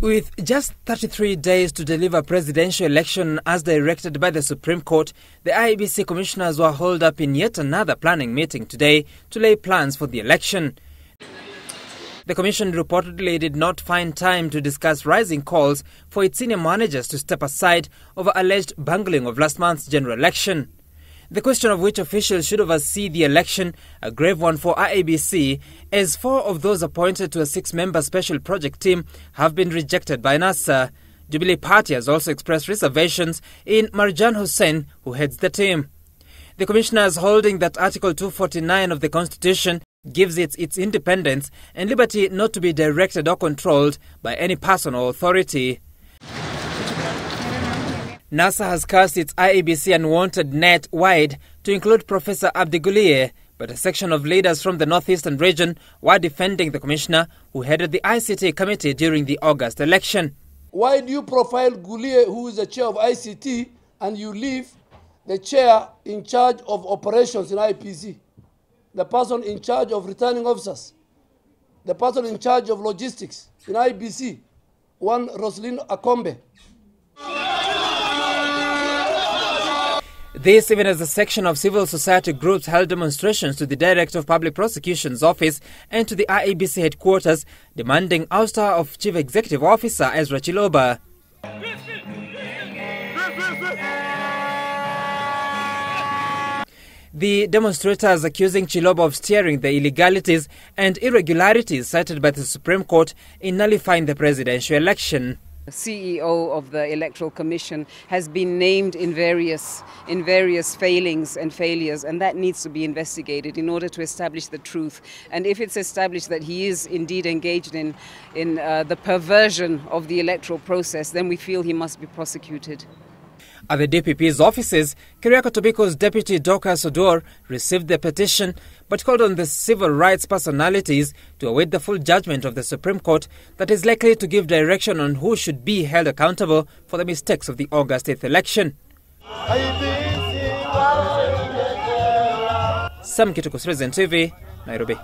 With just 33 days to deliver presidential election as directed by the Supreme Court, the IEBC commissioners were holed up in yet another planning meeting today to lay plans for the election. The commission reportedly did not find time to discuss rising calls for its senior managers to step aside over alleged bungling of last month's general election. The question of which officials should oversee the election, a grave one for IEBC, as 4 of those appointed to a 6-member special project team have been rejected by NASA. Jubilee Party has also expressed reservations in Marjan Hussain, who heads the team. The commissioners holding that Article 249 of the Constitution gives it its independence and liberty not to be directed or controlled by any person or authority. NASA has cast its IEBC unwanted net wide to include Professor Abdiguliye, but a section of leaders from the northeastern region were defending the commissioner who headed the ICT committee during the August election. Why do you profile Guliye, who is the chair of ICT, and you leave the chair in charge of operations in IEBC, the person in charge of returning officers, the person in charge of logistics in IEBC, one Roslyn Akombe? This even as a section of civil society groups held demonstrations to the Director of Public Prosecution's office and to the IEBC headquarters demanding ouster of Chief Executive Officer Ezra Chiloba. The demonstrators accusing Chiloba of steering the illegalities and irregularities cited by the Supreme Court in nullifying the presidential election. The CEO of the Electoral Commission has been named in various failings and failures, and that needs to be investigated in order to establish the truth. And if it's established that he is indeed engaged in the perversion of the electoral process, then we feel he must be prosecuted. At the DPP's offices, Keriako Tobiko's deputy Dorcas Odor received the petition but called on the civil rights personalities to await the full judgment of the Supreme Court that is likely to give direction on who should be held accountable for the mistakes of the August 8th election. Sam Kituku, Citizen TV, Nairobi.